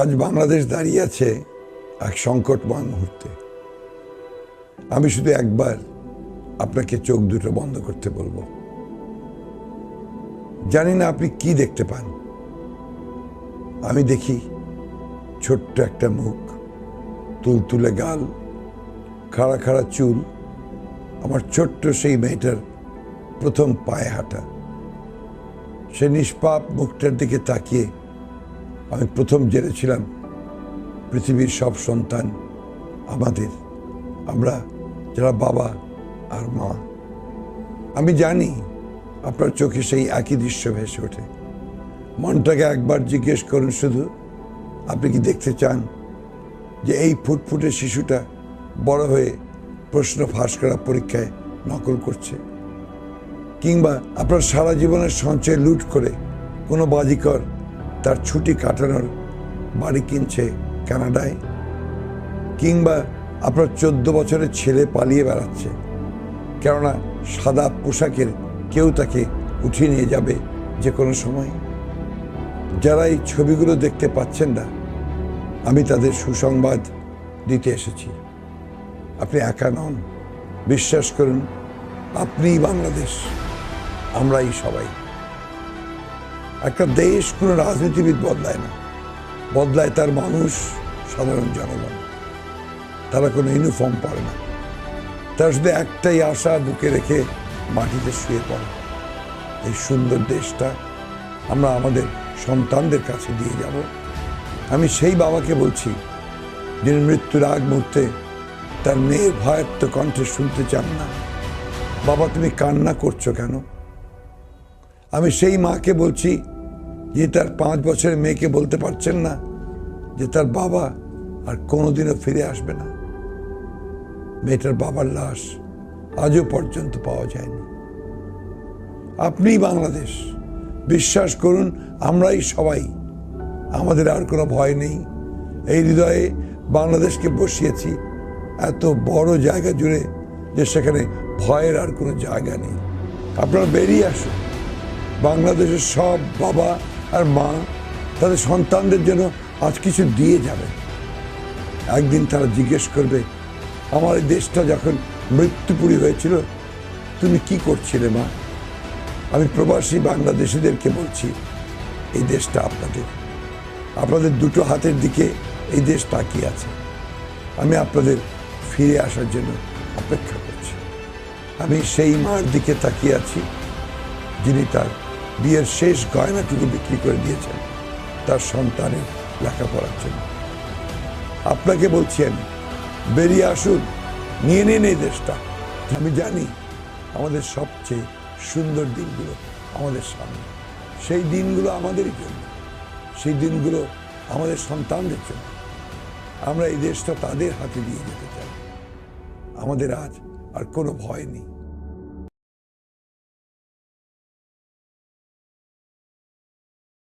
আজ বাংলাদেশ দাঁড়িয়ে আছে এক সংকটময় মুহূর্তে। আমি শুধু একবার আপনাকে চোখ দুটো বন্ধ করতে বলবো। জানি না আপনি কি দেখতে পান। আমি দেখি ছোট্ট একটা মুখ, তুলতুলে গাল, খাড়া খাড়া চুল, আমার ছোট্ট সেই মেয়েটার প্রথম পায়ে হাঁটা। সে নিষ্পাপ মুখটার দিকে তাকিয়ে আমি প্রথম জেনেছিলাম পৃথিবীর সব সন্তান আমাদের, আমরা যারা বাবা আর মা। আমি জানি আপনার চোখে সেই একই দৃশ্য ভেসে ওঠে। মনটাকে একবার জিজ্ঞেস করুন শুধু, আপনি কি দেখতে চান যে এই ফুটফুটে শিশুটা বড় হয়ে প্রশ্ন ফাঁস করা পরীক্ষায় নকল করছে, কিংবা আপনার সারা জীবনের সঞ্চয় লুট করে কোনো বাজিকর তার ছুটি কাটানোর বাড়ি কিনছে কানাডায়, কিংবা আপনার 14 বছরের ছেলে পালিয়ে বেড়াচ্ছে কেননা সাদা পোশাকের কেউ তাকে উঠিয়ে নিয়ে যাবে যে কোনো সময়। যারা এই ছবিগুলো দেখতে পাচ্ছেন না, আমি তাদের সুসংবাদ দিতে এসেছি। আপনি একা নন, বিশ্বাস করুন, আপনিই বাংলাদেশ, আমরাই সবাই। একটা দেশ কোনো রাজনীতিবিদ বদলায় না, বদলায় তার মানুষ, সাধারণ জনগণ। তারা কোনো ইউনিফর্ম পরে না, তারা শুধু একটাই আশা বুকে রেখে মাটিতে শুয়ে পড়ে। এই সুন্দর দেশটা আমরা আমাদের সন্তানদের কাছে দিয়ে যাব। আমি সেই বাবাকে বলছি যিনি মৃত্যুর আগ মুহূর্তে তার মেয়ের ভয়ার্ত কণ্ঠে শুনতে চান না, বাবা তুমি কান্না করছো কেন? আমি সেই মাকে বলছি যে তার 5 বছরের মেয়েকে বলতে পারছেন না যে তার বাবা আর কোনোদিনও ফিরে আসবে না। মেয়েটার বাবার লাশ আজও পর্যন্ত পাওয়া যায়নি। আপনিই বাংলাদেশ, বিশ্বাস করুন, আমরাই সবাই। আমাদের আর কোনো ভয় নেই। এই হৃদয়ে বাংলাদেশকে বসিয়েছি এত বড় জায়গা জুড়ে যে সেখানে ভয়ের আর কোনো জায়গা নেই। আপনারা বেরিয়ে আসুন। বাংলাদেশের সব বাবা আর মা তাদের সন্তানদের জন্য আজ কিছু দিয়ে যাবে। একদিন তারা জিজ্ঞেস করবে, আমার এই দেশটা যখন মৃত্যুপুরী হয়েছিল তুমি কি করছিলে মা? আমি প্রবাসী বাংলাদেশিদেরকে বলছি, এই দেশটা আপনাদের, আপনাদের দুটো হাতের দিকে এই দেশ তাকিয়ে আছে। আমি আপনাদের ফিরে আসার জন্য অপেক্ষা করছি। আমি সেই মার দিকে তাকিয়ে আছি যিনি তার বিয়ের শেষ গয়নাটুকু বিক্রি করে দিয়েছেন তার সন্তানের লেখাপড়ার জন্য। আপনাকে বলছি আমি, বেরিয়ে আসুন, নিয়ে নিন এই দেশটা। আমি জানি আমাদের সবচেয়ে সুন্দর দিনগুলো আমাদের সামনে। সেই দিনগুলো আমাদেরই জন্য, সেই দিনগুলো আমাদের সন্তানদের জন্য। আমরা এই দেশটা তাদের হাতে দিয়ে যেতে চাই। আমাদের আজ আর কোনো ভয় নেই।